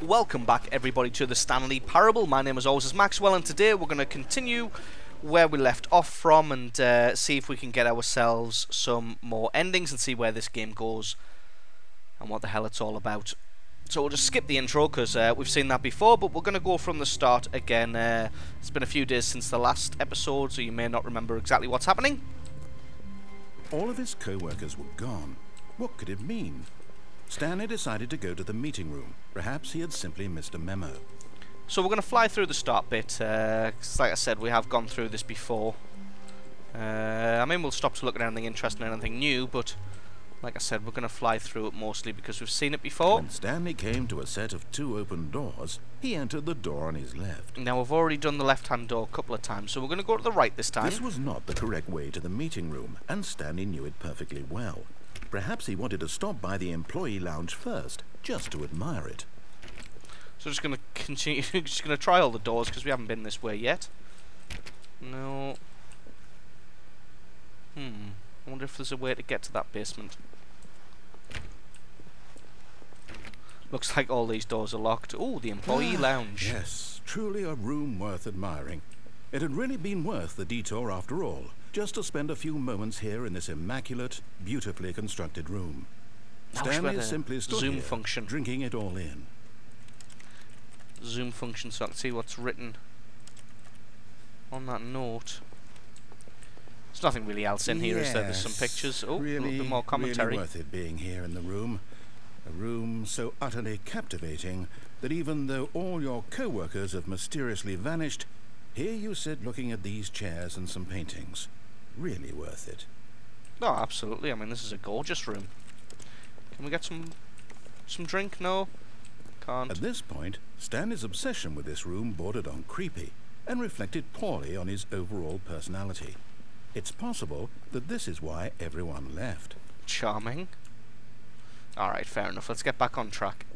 Welcome back everybody to the Stanley Parable. My name as always is Maxwell, and today we're going to continue where we left off from and see if we can get ourselves some more endings and see where this game goes and what the hell it's all about. So we'll just skip the intro because we've seen that before, but we're going to go from the start again. It's been a few days since the last episode, so you may not remember exactly what's happening. All of his co-workers were gone. What could it mean? Stanley decided to go to the meeting room. Perhaps he had simply missed a memo. So we're going to fly through the start bit. 'Cause like I said, we have gone through this before. I mean, we'll stop to look at anything interesting and anything new, but like I said, we're going to fly through it mostly because we've seen it before. When Stanley came to a set of two open doors, he entered the door on his left. Now, we've already done the left-hand door a couple of times, so we're going to go to the right this time. This was not the correct way to the meeting room, and Stanley knew it perfectly well. Perhaps he wanted to stop by the employee lounge first, just to admire it. So just going to continue, just going to try all the doors because we haven't been this way yet. No. I wonder if there's a way to get to that basement. Looks like all these doors are locked. Oh, the employee lounge. Yes, truly a room worth admiring. It had really been worth the detour after all, just to spend a few moments here in this immaculate, beautifully constructed room. Stanley simply stood zoom here, function. drinking it all in. Zoom function so I can see what's written on that note. There's nothing really else in here, is there? There's some pictures. Oh, really, a little bit more commentary. Really worth it being here in the room. A room so utterly captivating that even though all your co-workers have mysteriously vanished, here you sit looking at these chairs and some paintings. Really worth it. No, absolutely. I mean, this is a gorgeous room. Can we get some drink? No? Can't. At this point, Stanley's obsession with this room bordered on creepy and reflected poorly on his overall personality. It's possible that this is why everyone left. Charming. Alright, fair enough. Let's get back on track.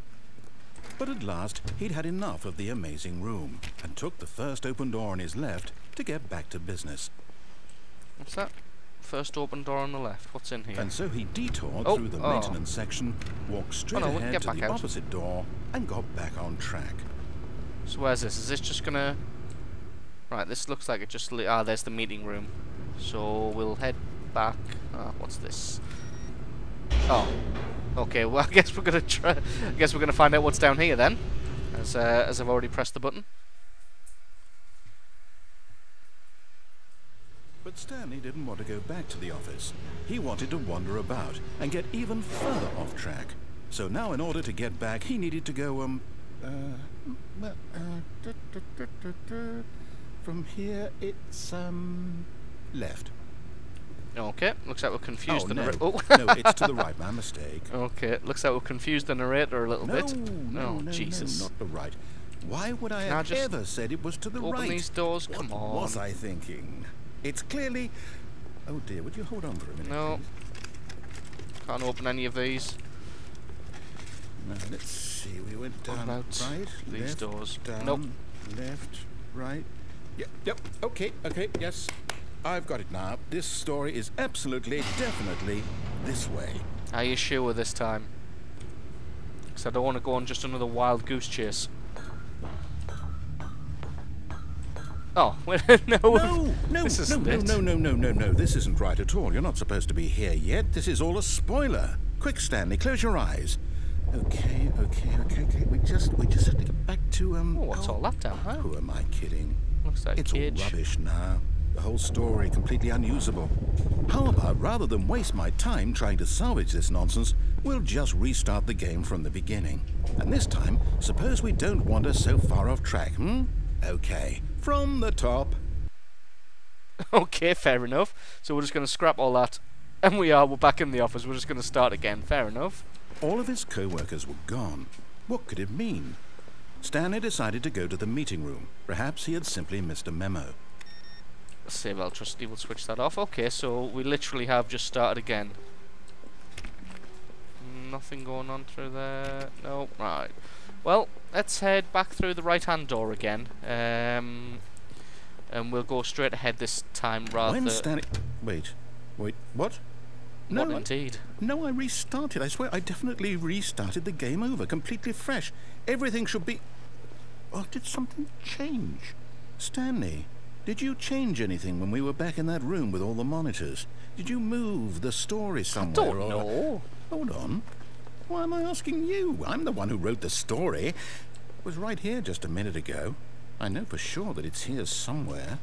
But at last, he'd had enough of the amazing room and took the first open door on his left to get back to business. What's that? First open door on the left. What's in here? And so he detoured through the maintenance section, walked straight ahead to the opposite door, and got back on track. So where's this? Is this just gonna... Right, this looks like it just... there's the meeting room. So we'll head back... what's this? Oh. Okay, well, I guess we're gonna try... I guess we're gonna find out what's down here then. As I've already pressed the button. But Stanley didn't want to go back to the office. He wanted to wander about and get even further off track. So now in order to get back, he needed to go, from here it's, left. Okay, looks like we're confused the narrator. No, it's to the right, my mistake. Okay, looks like we're confused the narrator a little bit. No, Jesus. not the right. Why would I have ever said it was to the right? Open these doors, come on. What was I thinking? It's clearly... Oh dear, would you hold on for a minute, No. please? Can't open any of these. No, let's see, we went down, right, these left, doors. down, Nope. left, right. Yep, okay, yes. I've got it now. This story is absolutely, definitely this way. Are you sure this time? Because I don't want to go on just another wild goose chase. Oh, no. This isn't it. No, this isn't right at all. You're not supposed to be here yet. This is all a spoiler. Quick, Stanley, close your eyes. Okay. We just have to get back to, Oh, what's all that down, huh? Who am I kidding? Looks like It's cage. all rubbish now. The whole story completely unusable. How about, rather than waste my time trying to salvage this nonsense, we'll just restart the game from the beginning. And this time, suppose we don't wander so far off track, Okay, from the top. Okay, fair enough. So we're just going to scrap all that. And we're back in the office. We're just going to start again. Fair enough. All of his co-workers were gone. What could it mean? Stanley decided to go to the meeting room. Perhaps he had simply missed a memo. Save electricity, we'll switch that off. Okay, so we literally have just started again. Nothing going on through there. No, right. Well, let's head back through the right-hand door again. And we'll go straight ahead this time rather... When Stanley... Wait, what? No, What indeed? No, I restarted. I swear, I definitely restarted the game over, completely fresh. Everything should be... Oh, did something change? Stanley, did you change anything when we were back in that room with all the monitors? Did you move the story somewhere? I don't know. Hold on. Why am I asking you? I'm the one who wrote the story. It was right here just a minute ago. I know for sure that it's here somewhere.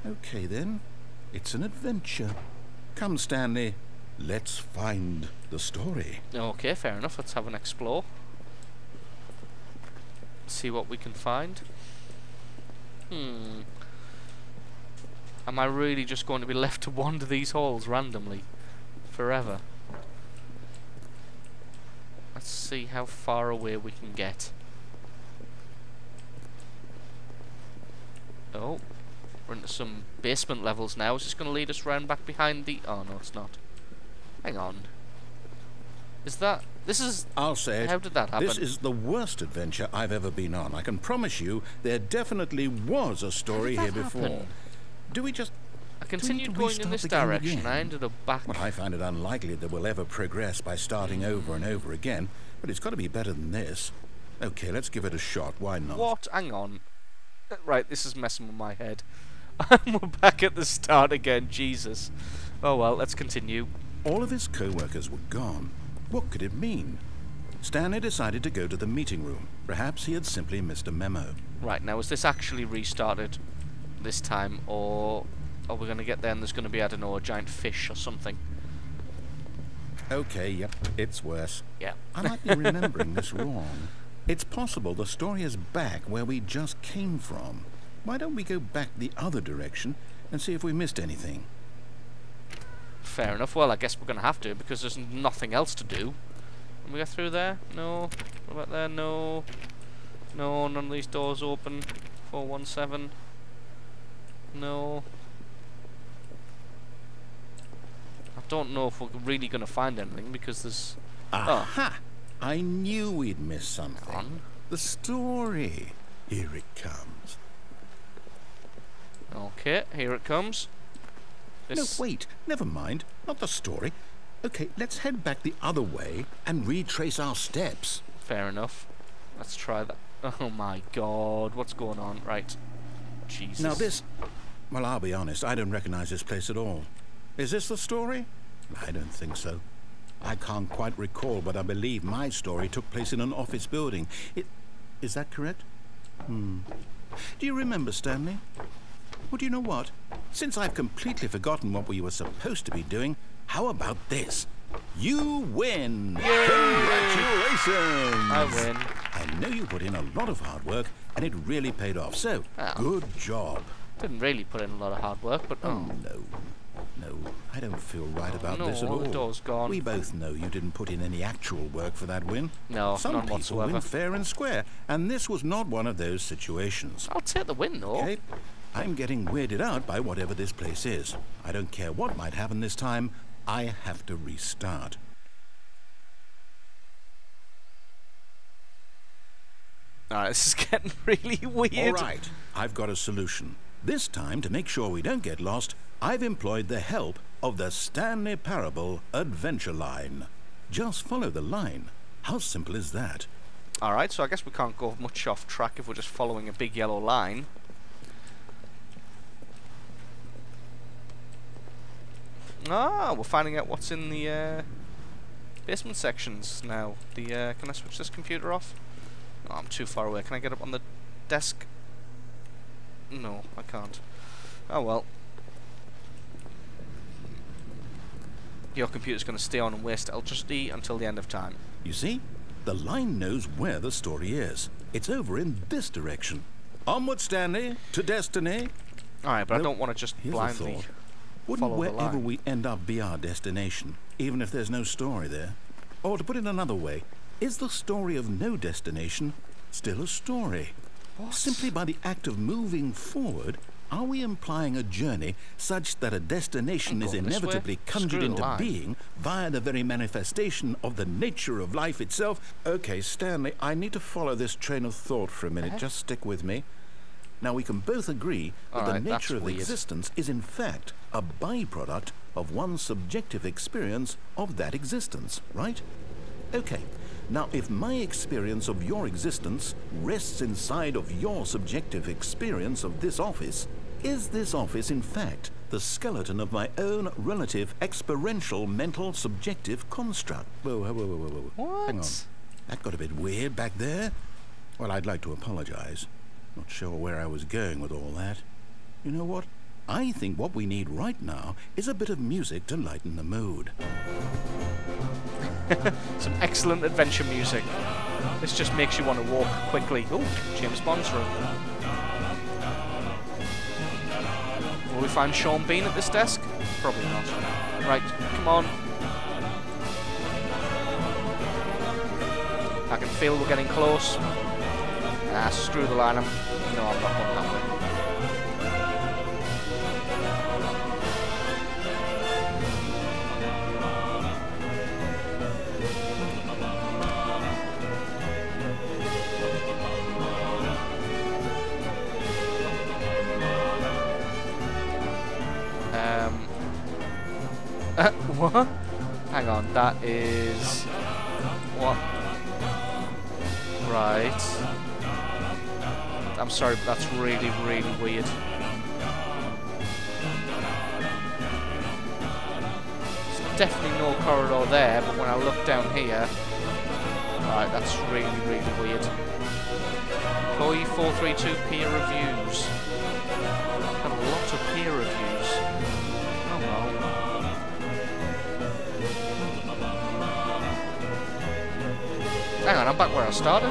Okay, then. It's an adventure. Come, Stanley. Let's find the story. Okay, fair enough. Let's have an explore. See what we can find. Am I really just going to be left to wander these halls randomly? Forever? Let's see how far away we can get. Oh, we're into some basement levels now. Is this going to lead us round back behind the... Oh, no, it's not. Hang on. Is that... This is... I'll say it. How did that happen? This is the worst adventure I've ever been on. I can promise you there definitely was a story here before. Happen? Do we just... I continued going in this direction. I ended up back... Well, I find it unlikely that we'll ever progress by starting over and over again, but it's got to be better than this. Okay, let's give it a shot. Why not? What? Hang on. Right, this is messing with my head. We're back at the start again. Jesus. Oh well, let's continue. All of his co-workers were gone. What could it mean? Stanley decided to go to the meeting room. Perhaps he had simply missed a memo. Right, now is this actually restarted this time, or are we going to get there and there's going to be, I don't know, a giant fish or something? Okay, yep, it's worse. Yeah. I might be remembering this wrong. It's possible the story is back where we just came from. Why don't we go back the other direction and see if we missed anything? Fair enough. Well, I guess we're going to have to, because there's nothing else to do. Can we get through there? No. What about there? No. No, none of these doors open. 417. No. I don't know if we're really going to find anything, because there's... Aha! I knew we'd missed something. On. The story. Here it comes. Okay, here it comes. No, wait. Never mind. Not the story. Okay, let's head back the other way and retrace our steps. Fair enough. Let's try that. Oh my god, what's going on? Right. Jesus. Now this... Well, I'll be honest, I don't recognize this place at all. Is this the story? I don't think so. I can't quite recall, but I believe my story took place in an office building. Is that correct? Do you remember, Stanley? Well, do you know what? Since I've completely forgotten what we were supposed to be doing, how about this? You win! Yay! Congratulations! I win. I know you put in a lot of hard work, and it really paid off, so good job. Didn't really put in a lot of hard work, but... Oh, no, I don't feel right about this at all. The door's gone. We both know you didn't put in any actual work for that win. No, Some none people whatsoever. win fair and square, and this was not one of those situations. I'll take the win, though. Okay, I'm getting weirded out by whatever this place is. I don't care what might happen this time. I have to restart. Alright, this is getting really weird. All right, I've got a solution. This time, to make sure we don't get lost, I've employed the help of the Stanley Parable Adventure Line. Just follow the line. How simple is that? Alright, so I guess we can't go much off track if we're just following a big yellow line. Ah, we're finding out what's in the basement sections now. Can I switch this computer off? Oh, I'm too far away. Can I get up on the desk? No, I can't. Oh well. Your computer's going to stay on and waste electricity until the end of time. You see? The line knows where the story is. It's over in this direction. Onward, Stanley, to destiny. Alright, but I don't want to just blindly Wouldn't follow the wherever line. we end up be our destination, even if there's no story there? Or to put it another way, is the story of no destination still a story? What? Simply by the act of moving forward, are we implying a journey such that a destination is inevitably conjured into being via the very manifestation of the nature of life itself? Okay, Stanley, I need to follow this train of thought for a minute. Just stick with me. Now, we can both agree that the nature of existence is in fact a byproduct of one's subjective experience of that existence, right? Okay, now if my experience of your existence rests inside of your subjective experience of this office, is this office in fact the skeleton of my own relative experiential mental subjective construct? Whoa, whoa, whoa, whoa, whoa. What? Hang on. That got a bit weird back there. Well, I'd like to apologize. Not sure where I was going with all that. You know what? I think what we need right now is a bit of music to lighten the mood. Some excellent adventure music. This just makes you want to walk quickly. Oh, James Bond's room. Will we find Sean Bean at this desk? Probably not. Right, come on. I can feel we're getting close. Ah, screw the line. No, I'm not going that way. What? Hang on, that is... What? Right. I'm sorry, but that's really, really weird. There's definitely no corridor there, but when I look down here... Right, that's really, really weird. Employee 432 peer reviews. Got a lot of peer reviews. Oh well. Hang on, I'm back where I started.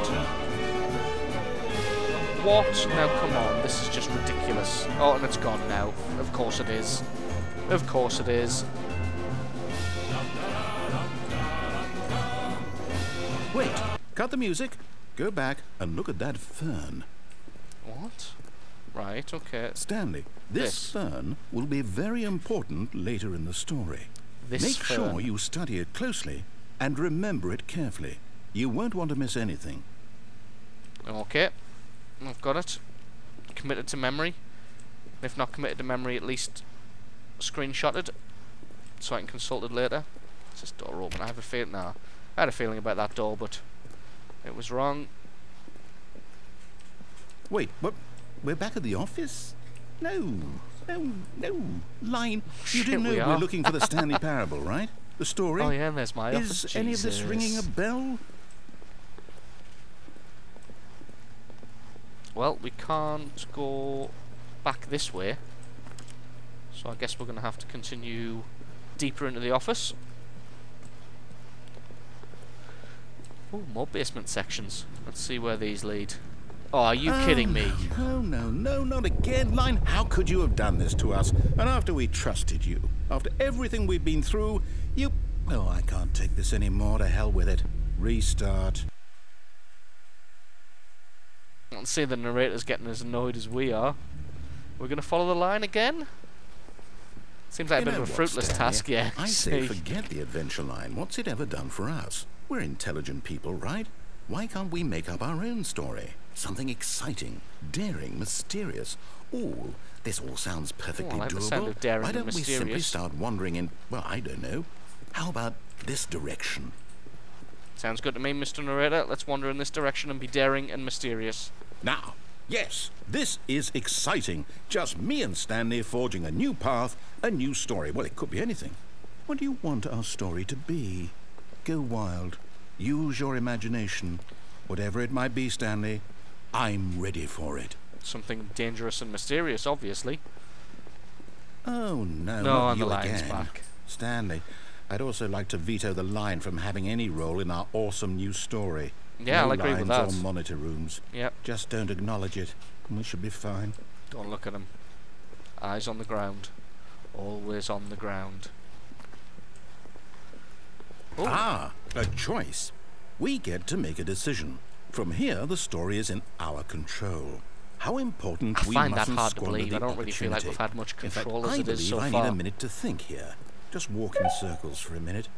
What? Now, come on. This is just ridiculous. Oh, and it's gone now. Of course it is. Of course it is. Wait, cut the music. Go back and look at that fern. What? Right, okay. Stanley, this fern will be very important later in the story. Make sure you study it closely and remember it carefully. You won't want to miss anything. Okay. I've got it. Committed to memory. If not committed to memory, at least screenshotted, so I can consult it later. Is this door open? I have a feeling. Nah, I had a feeling about that door, but it was wrong. Wait, what? We're back at the office? No, Line. You didn't know we're looking for the Stanley Parable, right? The story. Oh yeah, and there's my office. Is any of this ringing a bell? Well, we can't go back this way, so I guess we're going to have to continue deeper into the office. Oh, more basement sections. Let's see where these lead. Oh, are you kidding me? No, not again. Line, how could you have done this to us? And after we trusted you, after everything we've been through, you... Oh, I can't take this anymore. To hell with it. Restart. I don't see the narrator's getting as annoyed as we are. We're going to follow the line again? Seems like a bit of a fruitless task, yeah. I say forget the adventure line. What's it ever done for us? We're intelligent people, right? Why can't we make up our own story? Something exciting, daring, mysterious. Oh, this all sounds perfectly I like doable. the sound of daring Why don't and we mysterious. simply start wandering in, well, I don't know. How about this direction? Sounds good to me, Mr. Narrator. Let's wander in this direction and be daring and mysterious. Now, yes, this is exciting. Just me and Stanley forging a new path, a new story. Well, it could be anything. What do you want our story to be? Go wild. Use your imagination. Whatever it might be, Stanley, I'm ready for it. Something dangerous and mysterious, obviously. Oh, no, No, not and the you line's again. back. Stanley, I'd also like to veto the line from having any role in our awesome new story. Yeah, no I'll agree with that. lines or monitor rooms. Yep. Just don't acknowledge it, and we should be fine. Don't look at him. Eyes on the ground. Always on the ground. Ooh. Ah, a choice. We get to make a decision. From here, the story is in our control. How important I we find that mustn't hard to squander believe. the I don't really feel like we've opportunity. had much In fact, control as I it is believe so I far. need a minute to think here. Just walk in circles for a minute.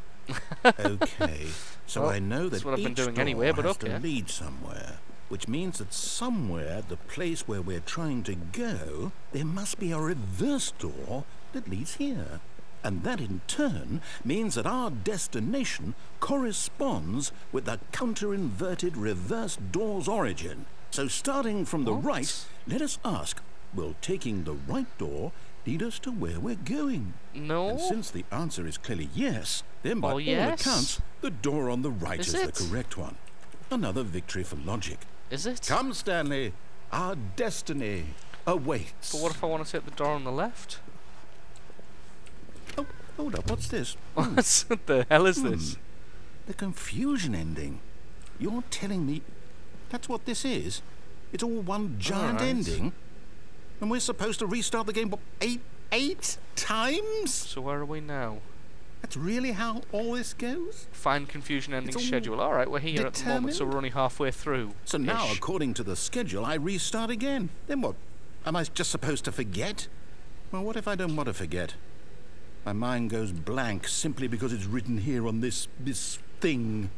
Okay, so Well, I know that that's what I've been each doing door anyway, but has okay. to lead somewhere, which means that somewhere, the place where we're trying to go, there must be a reverse door that leads here. And that in turn means that our destination corresponds with the counter-inverted reverse door's origin. So starting from the right, let us ask, will taking the right door lead us to where we're going? No. And since the answer is clearly yes, then by all yes. accounts, the door on the right is the it? correct one. Another victory for logic. Is it? Come, Stanley. Our destiny awaits. But what if I want to take the door on the left? Oh, hold up. What's this? What the hell is this? The confusion ending. You're telling me that's what this is? It's all one giant ending? And we're supposed to restart the game, what, eight times? So where are we now? That's really how all this goes? Find confusion ending It's all schedule. Alright, we're here at the moment, so determined? we're only halfway through. So now, according to the schedule, I restart again. Then what? Am I just supposed to forget? Well, what if I don't want to forget? My mind goes blank simply because it's written here on this thing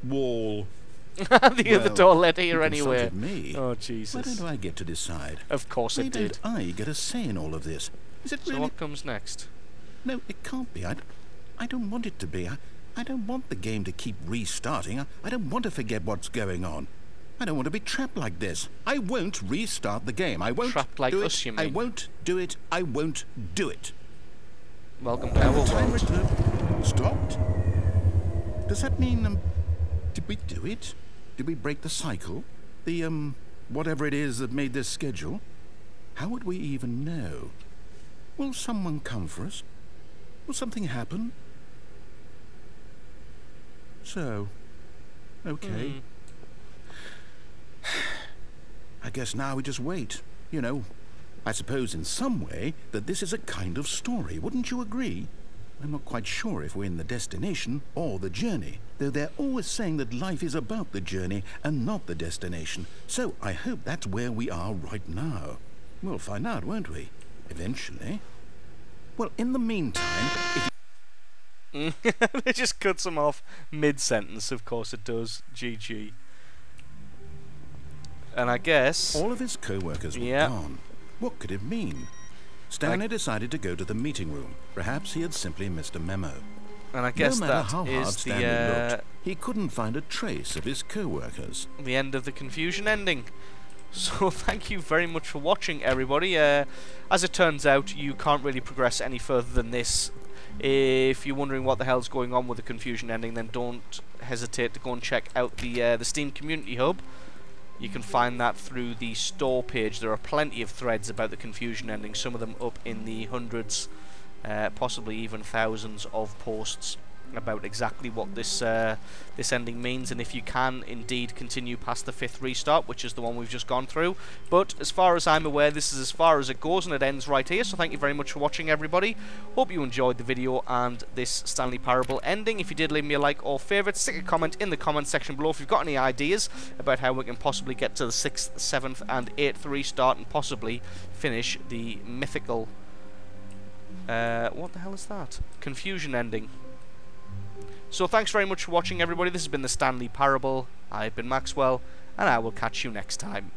wall. The other door led here you anyway. consulted me. Oh, Jesus. Why don't I get to decide? Of course it did. Why don't I get a say in all of this? Is it So really? what comes next? No, it can't be. I don't want it to be. I don't want the game to keep restarting. I don't want to forget what's going on. I don't want to be trapped like this. I won't restart the game. I won't Trapped like do us, it. you I mean? won't do it. I won't do it. Welcome to our Time world. return stopped. Does that mean did we do it? Did we break the cycle? The whatever it is that made this schedule? How would we even know? Will someone come for us? Will something happen? So, okay. I guess now we just wait. You know, I suppose in some way that this is a kind of story. Wouldn't you agree? I'm not quite sure if we're in the destination or the journey, though they're always saying that life is about the journey and not the destination. So I hope that's where we are right now. We'll find out, won't we? Eventually. Well, in the meantime, if It just cuts them off mid-sentence, of course it does. GG. And I guess... all of his co-workers were gone, what could it mean? Stanley decided to go to the meeting room. Perhaps he had simply missed a memo. And I guess no matter that how hard is Stanley looked, he couldn't find a trace of his co-workers. the end of the confusion ending. So thank you very much for watching, everybody. As it turns out, you can't really progress any further than this. If you're wondering what the hell's going on with the confusion ending, then don't hesitate to go and check out the Steam Community Hub. You can find that through the store page. There are plenty of threads about the confusion ending, some of them up in the hundreds, possibly even thousands of posts about exactly what this ending means, and if you can indeed continue past the 5th restart, which is the one we've just gone through. But as far as I'm aware, this is as far as it goes, and it ends right here. So thank you very much for watching, everybody. Hope you enjoyed the video and this Stanley Parable ending. If you did, leave me a like or favourite, stick a comment in the comment section below if you've got any ideas about how we can possibly get to the 6th, 7th and 8th restart and possibly finish the mythical what the hell is that? Confusion ending. So thanks very much for watching, everybody. This has been the Stanley Parable. I've been Maxwell, and I will catch you next time.